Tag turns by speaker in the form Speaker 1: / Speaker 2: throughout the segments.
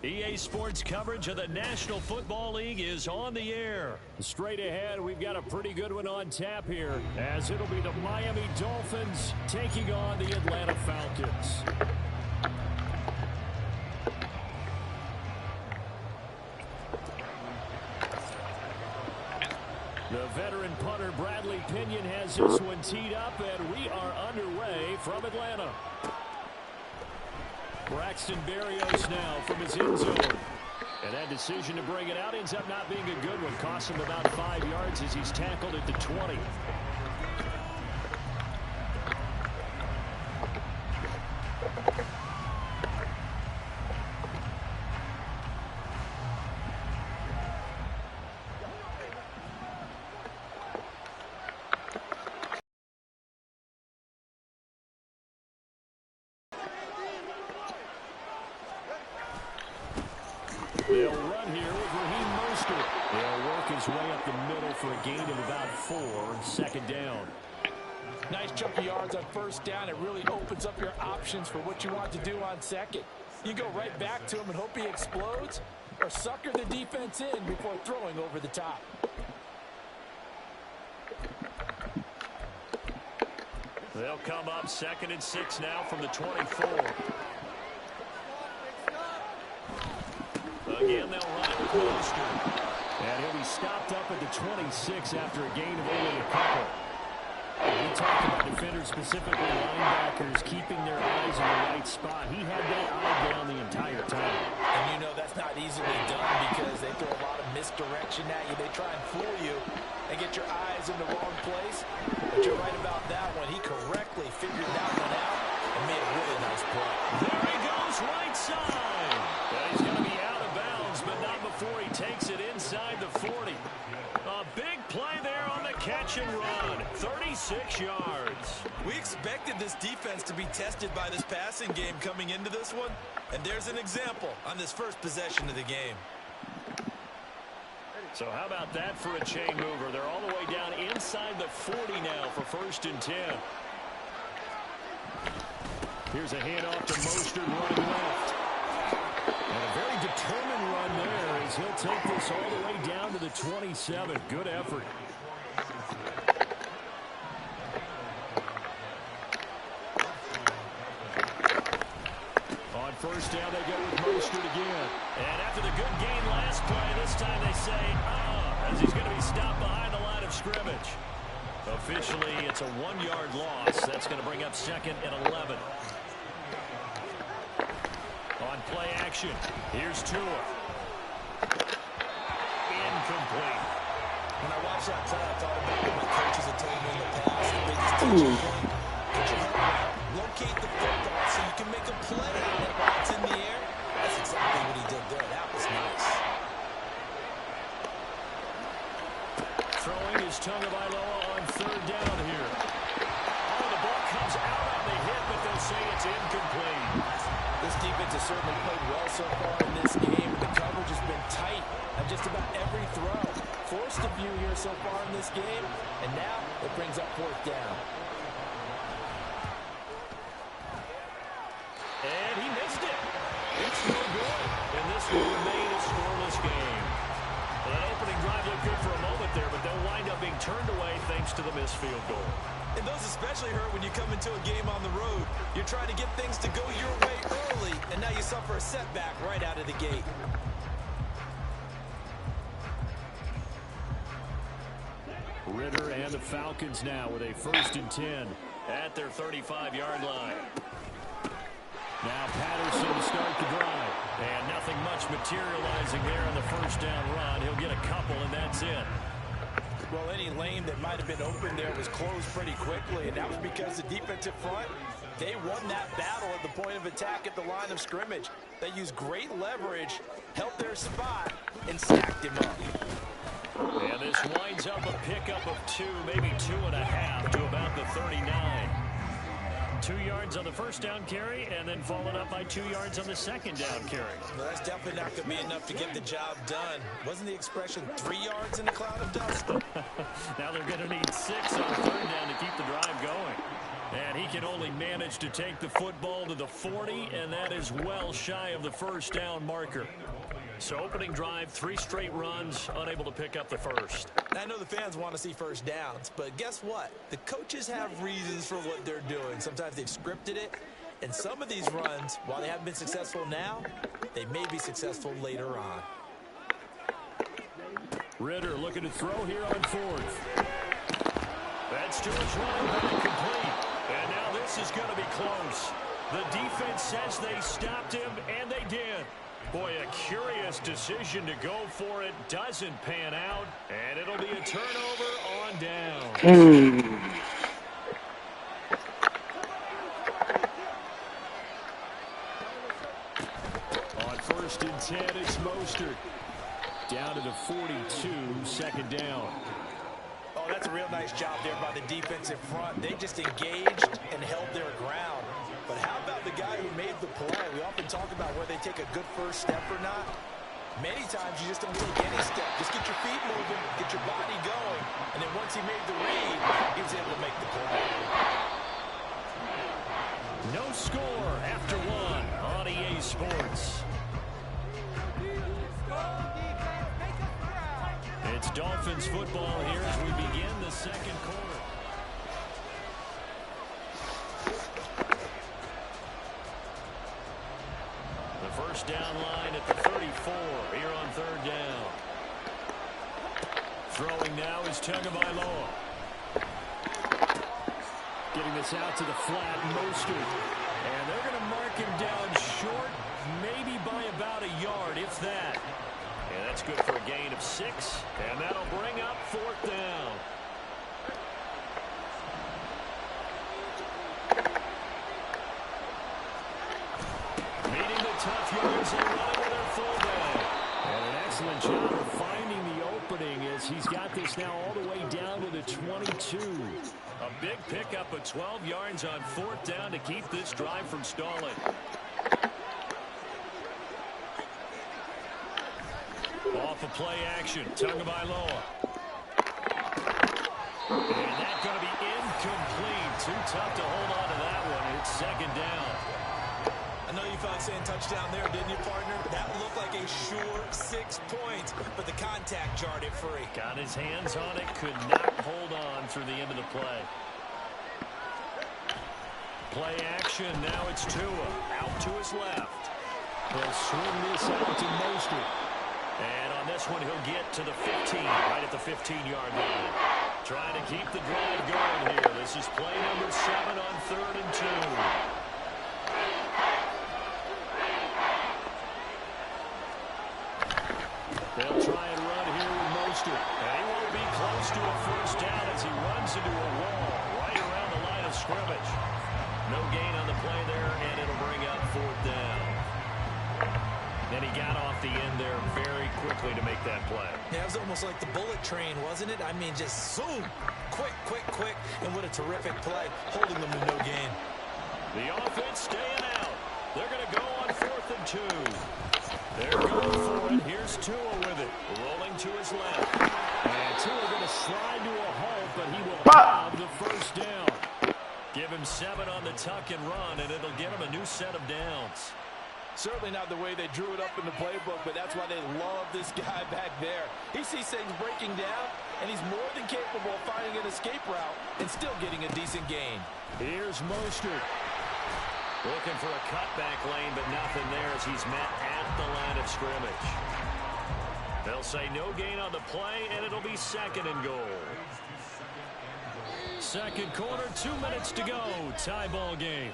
Speaker 1: EA Sports coverage of the National Football League is on the air. Straight ahead, we've got a pretty good one on tap here, as it'll be the Miami Dolphins taking on the Atlanta Falcons. The veteran punter Bradley Pinion has this one teed up, and we are underway from Atlanta. Braxton Berrios now from his end zone. And that decision to bring it out ends up not being a good one. Costs him about 5 yards as he's tackled at the 20. They'll run here with Raheem Mostert. They'll work his way up the middle for a gain of about 4, second down.
Speaker 2: Nice chunk of yards on first down. It really opens up your options for what you want to do on second. You go right back to him and hope he explodes, or sucker the defense in before throwing over the top.
Speaker 1: They'll come up 2nd and 6 now from the 24. Again, they'll run it with Mostert. And he'll be stopped up at the 26 after a gain of only a couple. We talked about defenders, specifically linebackers, keeping their eyes in the right spot. He had that eye down the entire time.
Speaker 2: And you know that's not easily done because they throw a lot of misdirection at you. They try and fool you and get your eyes in the wrong place. But you're right about that one. He correctly figured that one out and made a really nice play.
Speaker 1: There he goes, right side. And he's going to be out of bounds, but not before he takes it inside the 40. A big play there on the catch and run. 36 yards.
Speaker 3: We expected this defense to be tested by this passing game coming into this one. And there's an example on this first possession of the game.
Speaker 1: So how about that for a chain mover? They're all the way down inside the 40 now for 1st and 10. Here's a handoff to Mostert running left. And a very determined run there as he'll take this all the way down to the 27. Good effort. On first down, they go with Mostert again. And after the good gain last play, this time they say, as he's going to be stopped behind the line of scrimmage. Officially, it's a 1-yard loss. That's going to bring up 2nd and 11. On play action, here's Tua. Incomplete.
Speaker 3: When I watched that play, I thought about what my coaches had told me in the past. The biggest teaching point, put your head around, locate the football so you can make a play on it while it's in the air. That's exactly what he did there. That was nice.
Speaker 1: Throwing is Tagovailoa on 3rd down here. Oh, the ball comes out on the hit, but they'll say it's incomplete.
Speaker 2: This defense has certainly played well so far in this game. The coverage has been tight on just about every throw. Forced a few here so far in this game, and now it brings up 4th down.
Speaker 1: And he missed it. It's no good. And this will remain a scoreless game. Well, that opening drive looked good for a moment there, but they'll wind up being turned away thanks to the missed field goal.
Speaker 3: And those especially hurt when you come into a game on the road. You're trying to get things to go your way early, and now you suffer a setback right out of the gate.
Speaker 1: Ritter and the Falcons now with a 1st and 10 at their 35-yard line. Now Patterson to start the drive. And nothing much materializing there on the 1st down run. He'll get a couple, and that's it.
Speaker 2: Well, any lane that might have been open there was closed pretty quickly, and that was because the defensive front, they won that battle at the point of attack at the line of scrimmage. They used great leverage, held their spot, and sacked him up.
Speaker 1: And this winds up a pickup of 2, maybe 2.5 to about the 39. 2 yards on the 1st down carry, and then followed up by 2 yards on the 2nd down carry.
Speaker 3: Well, that's definitely not going to be enough to get the job done. Wasn't the expression 3 yards in a cloud of dust?
Speaker 1: Now they're going to need 6 on 3rd down to keep the drive going. And he can only manage to take the football to the 40, and that is well shy of the first down marker. So opening drive, 3 straight runs, unable to pick up the first.
Speaker 2: I know the fans want to see first downs, but guess what? The coaches have reasons for what they're doing. Sometimes they've scripted it, and some of these runs, while they haven't been successful now, they may be successful later on.
Speaker 1: Ritter looking to throw here on 4th. That's to his running back, complete. And now this is going to be close. The defense says they stopped him, and they did. Boy, a curious decision to go for it. Doesn't pan out, and it'll be a turnover on down. On 1st and 10, it's Mostert. Down to the 42, second down.
Speaker 2: Oh, that's a real nice job there by the defensive front. They just engaged and held their ground. But how about the guy who made the play? We often talk about whether they take a good first step or not. Many times you just don't take any step. Just get your feet moving, get your body going, and then once he made the read, he was able to make the play.
Speaker 1: No score after 1 on EA Sports. It's Dolphins football here as we begin the second quarter. The first down line at the 34 here on 3rd down. Throwing now is Tagovailoa. Getting this out to the flat, Mostert. And they're going to mark him down short, maybe by about a yard, if that. And that's good for a gain of 6, and that'll bring up 4th down. Meeting the tough yards and running with their fullback. And an excellent job of finding the opening as he's got this now all the way down to the 22. A big pickup of 12 yards on 4th down to keep this drive from stalling. Off of play action, Tagovailoa. And that's going to be incomplete. Too tough to hold on to that one. It's 2nd down.
Speaker 2: I know you felt saying touchdown there, didn't you, partner? That looked like a sure 6 points, but the contact jarred it free.
Speaker 1: Got his hands on it, could not hold on through the end of the play. Play action, now it's Tua. Out to his left. He'll swing this out to Mostert. And on this one, he'll get to the 15, right at the 15-yard line. Trying to keep the drive going here. This is play number 7 on 3rd and 2. They'll try and run here with Mostert. And he won't be close to a first down as he runs into a wall right around the line of scrimmage. No gain on the play there, and it'll bring up 4th down. And he got off the end there very quickly to make that play.
Speaker 2: Yeah, it was almost like the bullet train, wasn't it? I mean, just zoom. Quick, quick, quick. And what a terrific play, holding them to no gain.
Speaker 1: The offense staying out. They're going to go on 4th and 2. They're going for it. Here's Tua with it. Rolling to his left. And Tua going to slide to a halt, but he will have the first down. Give him 7 on the tuck and run, and it'll get him a new set of downs.
Speaker 2: Certainly not the way they drew it up in the playbook, but that's why they love this guy back there. He sees things breaking down, and he's more than capable of finding an escape route and still getting a decent gain.
Speaker 1: Here's Mostert. Looking for a cutback lane, but nothing there as he's met at the line of scrimmage. They'll say no gain on the play, and it'll be 2nd and goal. Second quarter, 2 minutes to go. Tie ball game.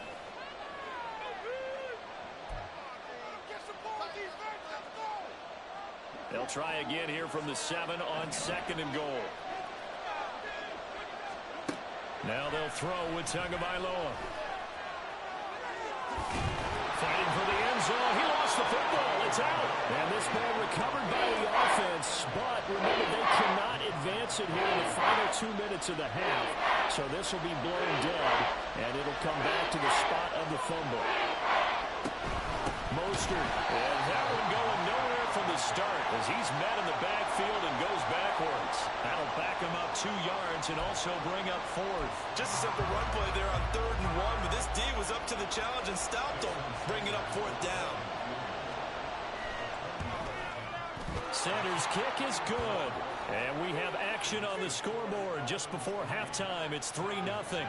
Speaker 1: They'll try again here from the 7 on 2nd and goal. Now they'll throw with Tagovailoa. Fighting for the end zone. He lost the football. It's out. And this ball recovered by the offense. But remember, they cannot advance it here in the final 2 minutes of the half. So this will be blown dead. And it'll come back to the spot of the fumble. Mostert. And that one going nowhere from the start as he's met in the backfield and goes backwards. That'll back him up 2 yards and also bring up 4th.
Speaker 2: Just a simple run play there on 3rd and 1, but this D was up to the challenge and stopped him, bringing up 4th down.
Speaker 1: Center's kick is good. And we have action on the scoreboard just before halftime. It's 3-0.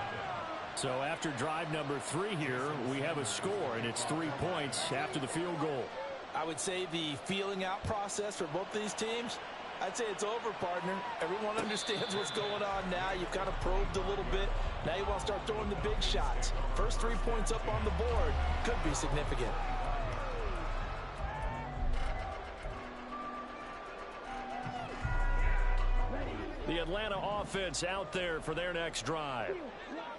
Speaker 1: So after drive number 3 here, we have a score, and it's 3 points after the field goal.
Speaker 2: I would say the feeling out process for both these teams, I'd say it's over, partner. Everyone understands what's going on now. You've kind of probed a little bit. Now you want to start throwing the big shots. First 3 points up on the board could be significant.
Speaker 1: The Atlanta offense out there for their next drive.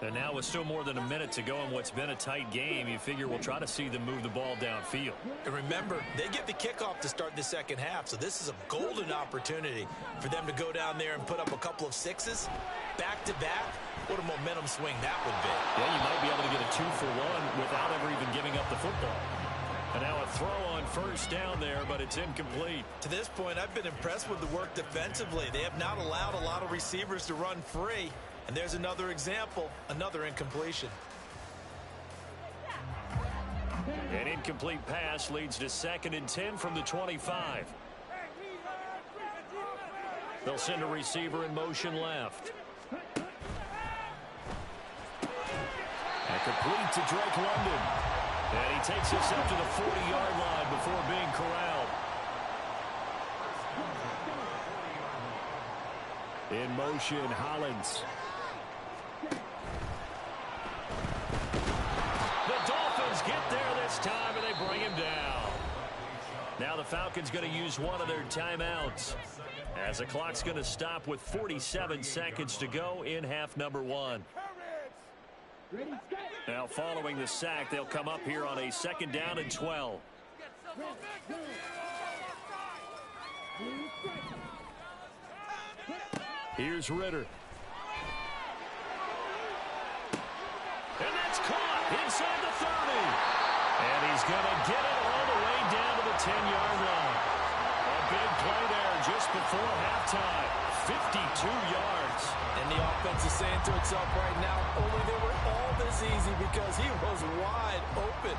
Speaker 1: And now with still more than a minute to go in what's been a tight game, you figure we'll try to see them move the ball downfield.
Speaker 2: And remember, they get the kickoff to start the second half, so this is a golden opportunity for them to go down there and put up a couple of 6s back-to-back. What a momentum swing that would be.
Speaker 1: Yeah, you might be able to get a 2-for-1 without ever even giving up the football. And now a throw on first down there, but it's incomplete.
Speaker 2: To this point, I've been impressed with the work defensively. They have not allowed a lot of receivers to run free. And there's another example, another incompletion.
Speaker 1: An incomplete pass leads to 2nd and 10 from the 25. They'll send a receiver in motion left. And complete to Drake London. And he takes us up to the 40-yard line before being corralled. In motion, Hollins. The Dolphins get there this time, and they bring him down. Now the Falcons going to use one of their timeouts, as the clock's going to stop with 47 seconds to go in half number 1. Now following the sack, they'll come up here on a 2nd down and 12. Here's Ritter. And that's caught inside the 30. And he's going to get it all the way down to the 10-yard line. A big play there just before halftime. 52 yards.
Speaker 2: And the offense is saying to itself right now, only they were all this easy because he was wide open.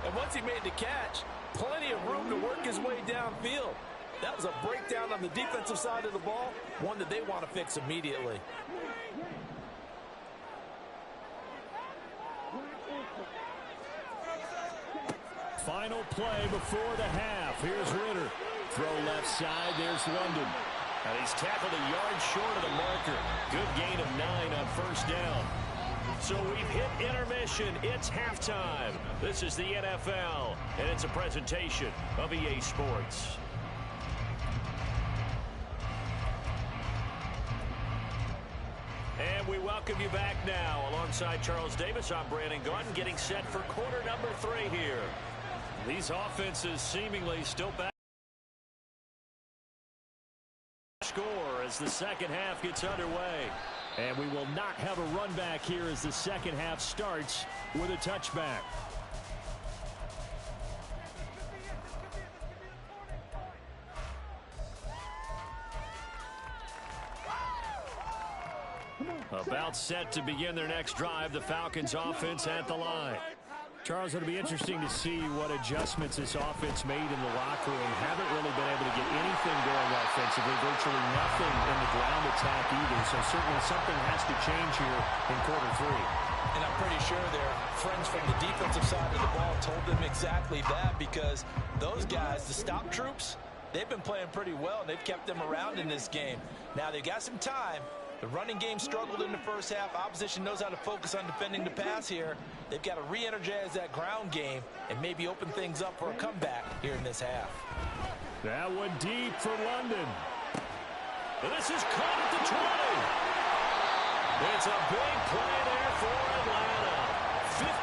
Speaker 2: And once he made the catch, plenty of room to work his way downfield. That was a breakdown on the defensive side of the ball, one that they want to fix immediately.
Speaker 1: Final play before the half. Here's Ritter. Throw left side. There's London. And he's tackled a yard short of the marker. Good gain of 9 on first down. So we've hit intermission. It's halftime. This is the NFL, and it's a presentation of EA Sports. And we welcome you back now. Alongside Charles Davis, I'm Brandon Gaudin, getting set for quarter number 3 here. These offenses seemingly still back. Score as the second half gets underway. And we will not have a run back here as the second half starts with a touchback. About set to begin their next drive, the Falcons offense at the line. Charles, it'll be interesting to see what adjustments this offense made in the locker room. Haven't really been able to get anything going offensively, virtually nothing in the ground attack either. So certainly something has to change here in quarter 3.
Speaker 2: And I'm pretty sure their friends from the defensive side of the ball told them exactly that, because those guys, the stop troops, they've been playing pretty well, and they've kept them around in this game. Now they've got some time. The running game struggled in the first half. Opposition knows how to focus on defending the pass here. They've got to re-energize that ground game and maybe open things up for a comeback here in this half.
Speaker 1: That one deep for London. And this is caught at the 20. It's a big play there for Atlanta.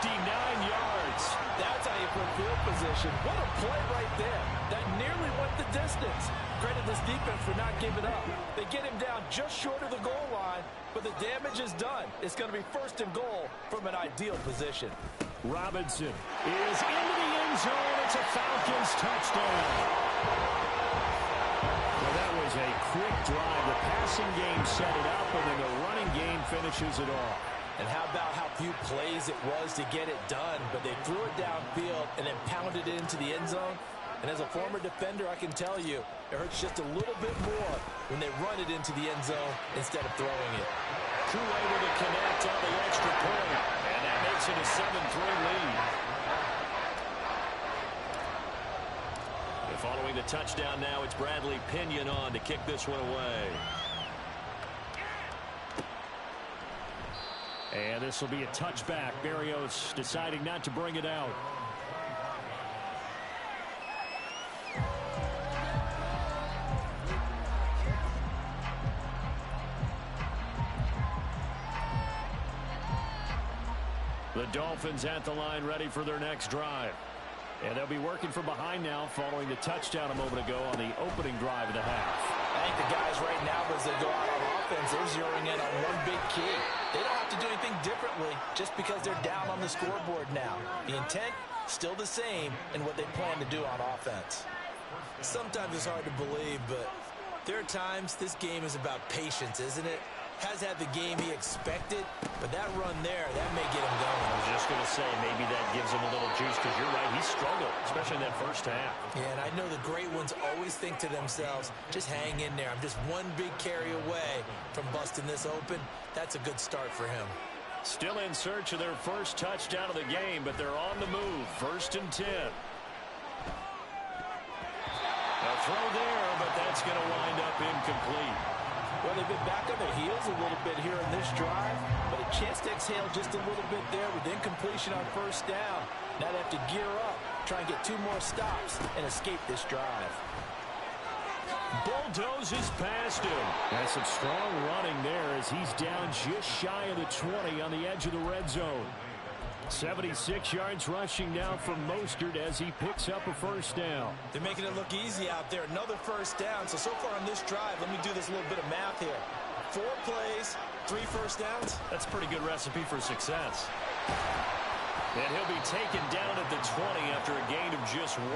Speaker 1: 59 yards.
Speaker 2: That's how you put field position. What a play right there. That nearly went the distance. Credit this defense for not giving up. They get him down just short of the goal line, but the damage is done. It's going to be 1st and goal from an ideal position.
Speaker 1: Robinson is into the end zone. It's a Falcons touchdown. Well, that was a quick drive. The passing game set it up, and then the running game finishes it off.
Speaker 2: And how about how few plays it was to get it done, but they threw it downfield and then pounded it into the end zone. And as a former defender, I can tell you, it hurts just a little bit more when they run it into the end zone instead of throwing it.
Speaker 1: Crew able to connect on the extra point, and that makes it a 7-3 lead. And following the touchdown now, it's Bradley Pinion on to kick this one away. And this will be a touchback. Berrios deciding not to bring it out. The Dolphins at the line ready for their next drive. And they'll be working from behind now following the touchdown a moment ago on the opening drive of the half.
Speaker 2: I think the guys right now, as they go out on offense, they're zeroing in on one big key. They don't have to do anything differently just because they're down on the scoreboard now. The intent, still the same in what they plan to do on offense. Sometimes it's hard to believe, but there are times this game is about patience, isn't it? Has had the game he expected, but that run there, that may get him going.
Speaker 1: I was just going to say, maybe that gives him a little juice, because you're right, he struggled, especially in that first half.
Speaker 2: Yeah, and I know the great ones always think to themselves, just hang in there. I'm just one big carry away from busting this open. That's a good start for him.
Speaker 1: Still in search of their first touchdown of the game, but they're on the move. 1st and 10. A throw there, but that's going to wind up incomplete.
Speaker 2: Well, they've been back on their heels a little bit here in this drive, but a chance to exhale just a little bit there with incompletion on 1st down. Now they have to gear up, try and get 2 more stops, and escape this drive.
Speaker 1: Bulldozes past him. That's some strong running there as he's down just shy of the 20 on the edge of the red zone. 76 yards rushing now from Mostert as he picks up a 1st down.
Speaker 2: They're making it look easy out there. Another 1st down. So far on this drive, let me do this little bit of math here. 4 plays, 3 1st downs.
Speaker 1: That's a pretty good recipe for success. And he'll be taken down at the 20 after a gain of just 1.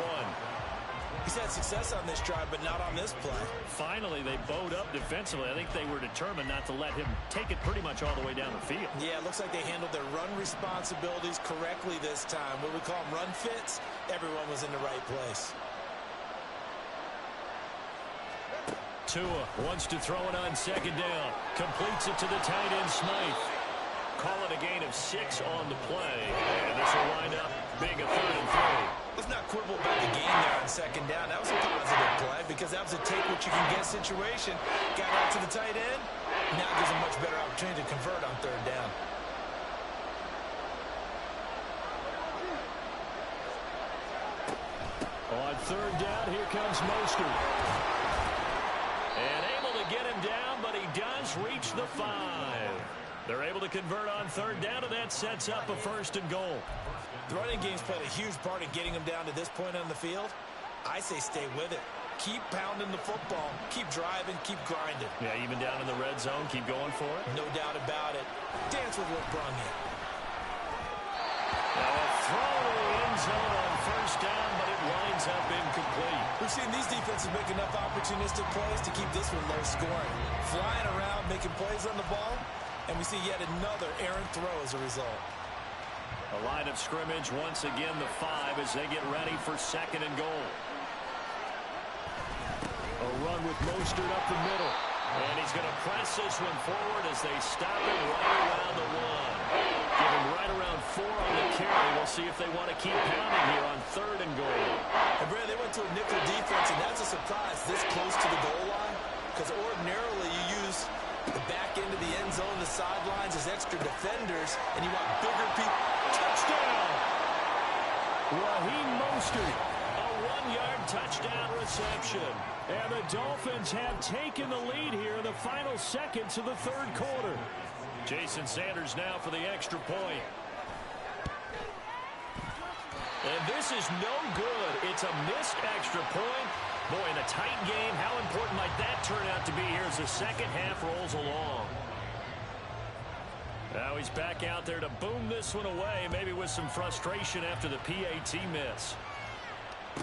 Speaker 2: He's had success on this drive, but not on this play.
Speaker 1: Finally, they bowed up defensively. I think they were determined not to let him take it pretty much all the way down the field.
Speaker 2: Yeah, it looks like they handled their run responsibilities correctly this time. What we call them run fits, everyone was in the right place.
Speaker 1: Tua wants to throw it on 2nd down. Completes it to the tight end, Smythe. Call it a gain of 6 on the play. And this will wind up being a 3rd and 3.
Speaker 2: Let's not quibble about the game there on 2nd down. That was a positive play because that was a take-what-you-can-get situation. Got out to the tight end. Now gives a much better opportunity to convert on 3rd down.
Speaker 1: On 3rd down, here comes Mostert. And able to get him down, but he does reach the 5. They're able to convert on 3rd down, and that sets up a 1st and goal.
Speaker 2: The running game's played a huge part in getting him down to this point on the field. I say stay with it. Keep pounding the football. Keep driving. Keep grinding.
Speaker 1: Yeah, even down in the red zone, keep going for it.
Speaker 2: No doubt about it. Dance with what brung you.
Speaker 1: Now a throw to the end zone on 1st down, but it winds up incomplete.
Speaker 2: We've seen these defenses make enough opportunistic plays to keep this one low scoring. Flying around, making plays on the ball, and we see yet another errant throw as a result.
Speaker 1: A line of scrimmage, once again the 5 as they get ready for 2nd and goal. A run with Mostert up the middle. And he's going to press this one forward as they stop it right around the 1. Give him right around 4 on the carry. We'll see if they want to keep pounding here on 3rd and goal.
Speaker 2: And Brad, they went to a nickel defense, and that's a surprise this close to the goal line. Because ordinarily you use the back end of the end zone, the sidelines as extra defenders, and you want bigger people.
Speaker 1: Touchdown! Raheem Mostert, a 1-yard touchdown reception. And the Dolphins have taken the lead here in the final seconds of the 3rd quarter. Jason Sanders now for the extra point. And this is no good. It's a missed extra point. Boy, in a tight game, how important might that turn out to be here as the 2nd half rolls along? Now he's back out there to boom this one away, maybe with some frustration after the PAT miss.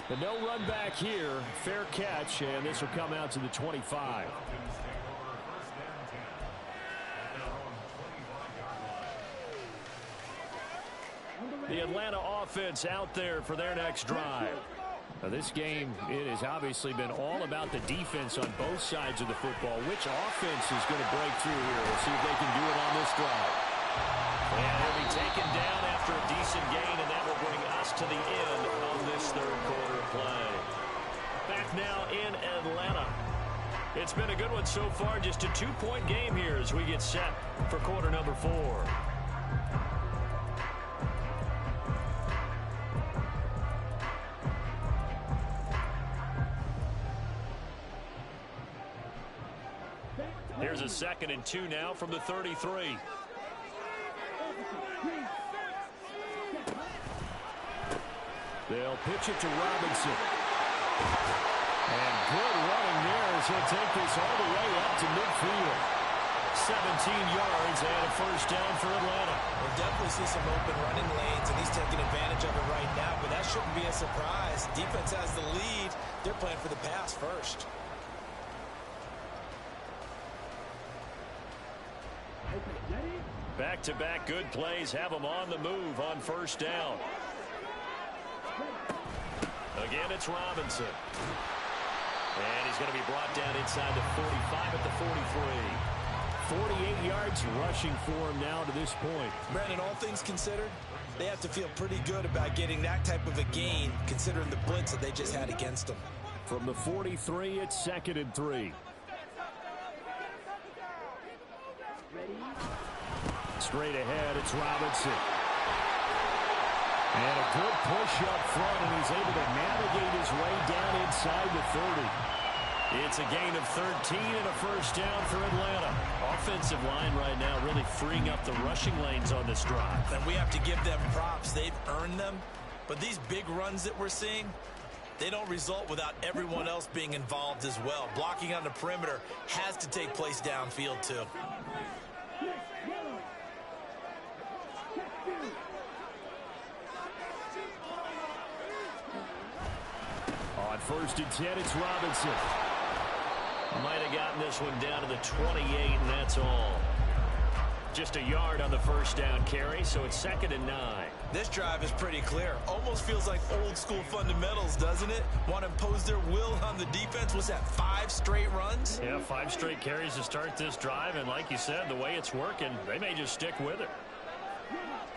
Speaker 1: And no run back here. Fair catch, and this will come out to the 25. The Atlanta offense out there for their next drive. Now this game, it has obviously been all about the defense on both sides of the football. Which offense is going to break through here? We'll see if they can do it on this drive. And he'll be taken down after a decent gain, and that will bring us to the end of this third quarter play. Back now in Atlanta. It's been a good one so far. Just a 2-point game here as we get set for quarter number 4. Here's a 2nd and 2 now from the 33. They'll pitch it to Robinson. And good running there as he'll take this all the way up to midfield. 17 yards and a first down for Atlanta.
Speaker 2: We'll definitely see some open running lanes, and he's taking advantage of it right now, but that shouldn't be a surprise. Defense has the lead. They're playing for the pass first.
Speaker 1: Back-to-back good plays have them on the move on first down. Again, it's Robinson. And he's going to be brought down inside the 45 at the 43. 48 yards rushing for him now to this point.
Speaker 2: Brandon, all things considered, they have to feel pretty good about getting that type of a gain, considering the blitz that they just had against them.
Speaker 1: From the 43, it's 2nd and 3. Straight ahead, it's Robinson. And a good push up front, and he's able to navigate his way down inside the 30. It's a gain of 13 and a first down for Atlanta. Offensive line right now really freeing up the rushing lanes on this drive.
Speaker 2: And we have to give them props. They've earned them. But these big runs that we're seeing, they don't result without everyone else being involved as well. Blocking on the perimeter has to take place downfield too.
Speaker 1: On 1st and 10, it's Robinson. Might have gotten this one down to the 28, and that's all. Just a yard on the first down carry, so it's 2nd and 9.
Speaker 2: This drive is pretty clear. Almost feels like old school fundamentals, doesn't it? Want to impose their will on the defense. Was that 5 straight runs?
Speaker 1: Yeah, 5 straight carries to start this drive, and like you said, the way it's working, they may just stick with it.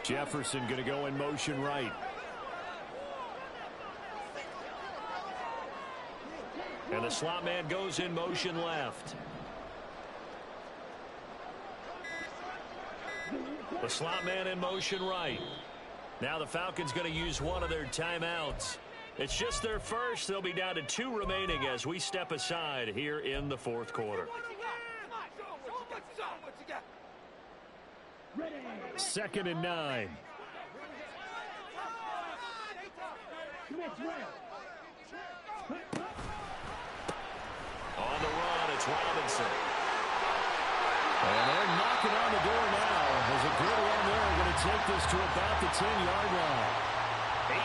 Speaker 1: Jefferson going to go in motion right. And the slot man goes in motion left. The slot man in motion right. Now the Falcons going to use one of their timeouts. It's just their first. They'll be down to 2 remaining as we step aside here in the 4th quarter. 2nd and 9. On the run, it's Robinson. And they're knocking on the door now. There's a good run there. Going to take this to about the 10-yard line.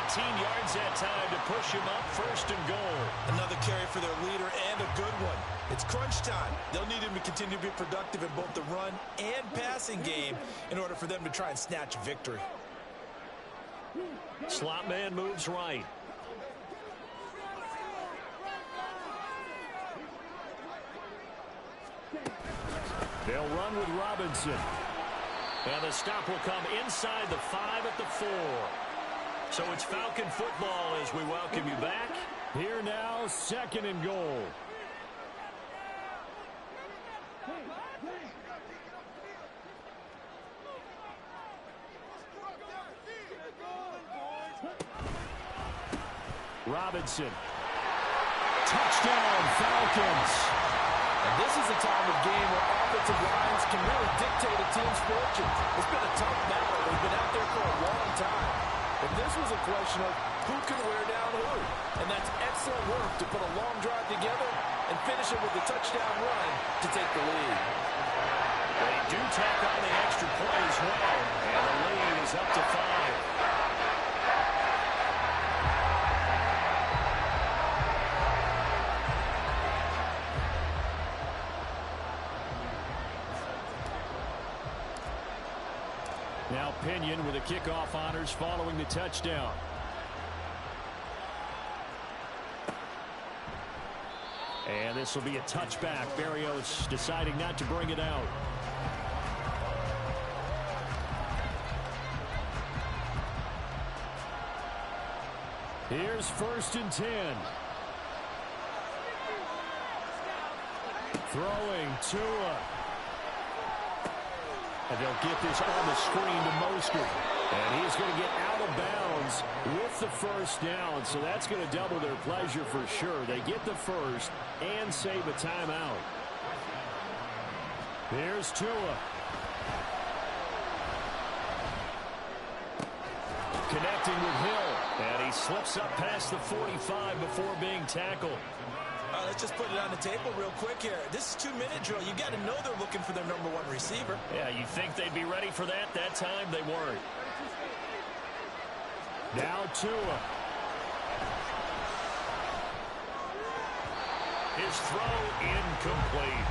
Speaker 1: 18 yards that time to push him up 1st and goal.
Speaker 2: Another carry for their leader and a good one. It's crunch time. They'll need him to continue to be productive in both the run and passing game in order for them to try and snatch victory.
Speaker 1: Slot man moves right. They'll run with Robinson. And the stop will come inside the 5 at the 4. So it's Falcon football as we welcome you back. Here now, 2nd and goal. Robinson. Touchdown, Falcons.
Speaker 2: And this is a time of game where offensive lines can really dictate a team's fortunes. It's been a tough battle. They've been out there for a long time. But this was a question of who can wear down who. And that's excellent work to put a long drive together and finish it with a touchdown run to take the lead.
Speaker 1: They do tack on the extra point as well. And the lead is up to 5. Now Pinion with the kickoff honors following the touchdown. And this will be a touchback. Berrios deciding not to bring it out. Here's 1st and 10. Throwing Tua. And they'll get this on the screen to Mostert. And he's going to get out of bounds with the first down. So that's going to double their pleasure for sure. They get the first and save a timeout. Here's Tua. Connecting with Hill. And he slips up past the 45 before being tackled.
Speaker 2: Let's just put it on the table real quick here. This is 2-minute drill. You got to know they're looking for their #1 receiver.
Speaker 1: Yeah, you think they'd be ready for that? That time they weren't. Now Tua. His throw incomplete.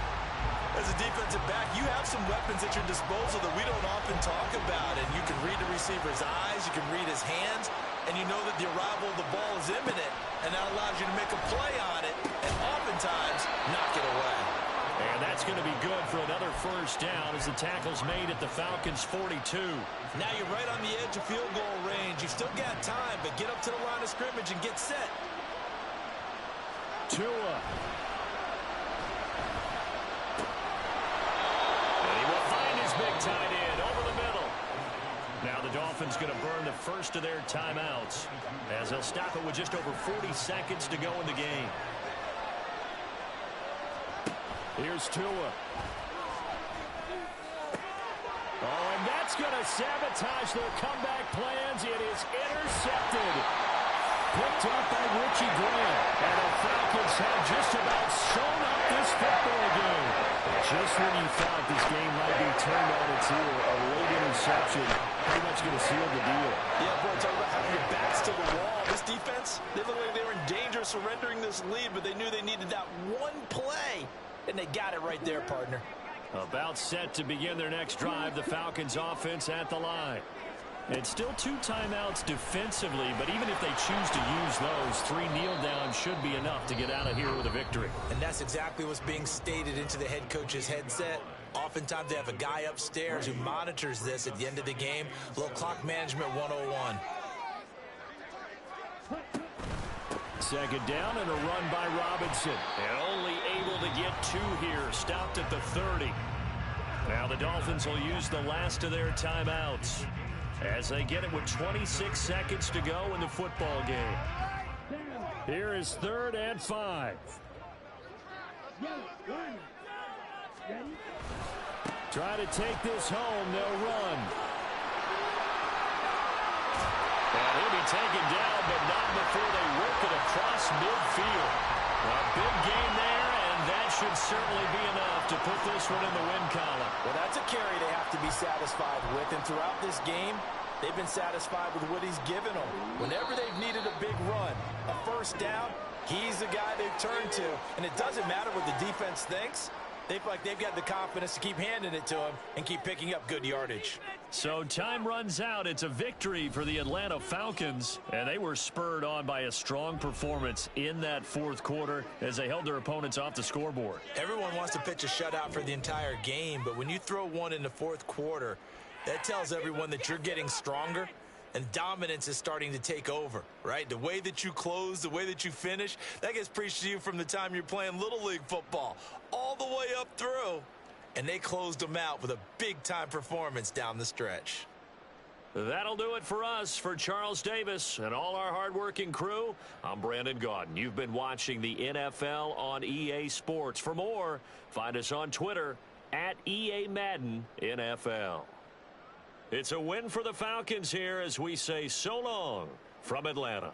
Speaker 2: As a defensive back, you have some weapons at your disposal that we don't often talk about. And you can read the receiver's eyes, you can read his hands, and you know that the arrival of the ball is imminent. And that allows you to make a play on it and oftentimes knock it away.
Speaker 1: And that's going to be good for another first down as the tackle's made at the Falcons' 42.
Speaker 2: Now you're right on the edge of field goal range. You've still got time, but get up to the line of scrimmage and get set.
Speaker 1: Tua. And he will find his big tight end over the middle. Now the Dolphins going to burn the first of their timeouts as they'll stop it with just over 40 seconds to go in the game. Here's Tua. Oh, and that's going to sabotage their comeback plans. It is intercepted. Picked up by Richie Grant. And the Falcons have just about sewn up this football game. Just when you thought this game might be turned on its ear, a late interception pretty much going to seal the deal.
Speaker 2: Yeah, boy, talk about having your backs to the wall. This defense, they look like they were in danger of surrendering this lead, but they knew they needed that one play. And they got it right there, partner.
Speaker 1: About set to begin their next drive, the Falcons offense at the line. It's still 2 timeouts defensively, but even if they choose to use those, 3 kneel downs should be enough to get out of here with a victory.
Speaker 2: And that's exactly what's being stated into the head coach's headset. Oftentimes they have a guy upstairs who monitors this at the end of the game. A little clock management 101.
Speaker 1: Second down and a run by Robinson. And only able to get 2 here. Stopped at the 30. Now the Dolphins will use the last of their timeouts as they get it with 26 seconds to go in the football game. Here is 3rd and 5. Try to take this home. They'll run. And he'll be taken down, but not before they work it across midfield. A big gain there, and that should certainly be enough to put this one in the win column.
Speaker 2: Well, that's a carry they have to be satisfied with, and throughout this game, they've been satisfied with what he's given them. Whenever they've needed a big run, a first down, he's the guy they've turned to. And it doesn't matter what the defense thinks. They feel like they've got the confidence to keep handing it to him and keep picking up good yardage.
Speaker 1: So time runs out. It's a victory for the Atlanta Falcons, and they were spurred on by a strong performance in that 4th quarter as they held their opponents off the scoreboard.
Speaker 2: Everyone wants to pitch a shutout for the entire game, but when you throw one in the 4th quarter, that tells everyone that you're getting stronger and dominance is starting to take over, right? The way that you close, the way that you finish, that gets preached to you from the time you're playing Little League football all the way up through. And they closed them out with a big-time performance down the stretch.
Speaker 1: That'll do it for us. For Charles Davis and all our hardworking crew, I'm Brandon Gaudin. You've been watching the NFL on EA Sports. For more, find us on Twitter at EA Madden NFL. It's a win for the Falcons here as we say so long from Atlanta.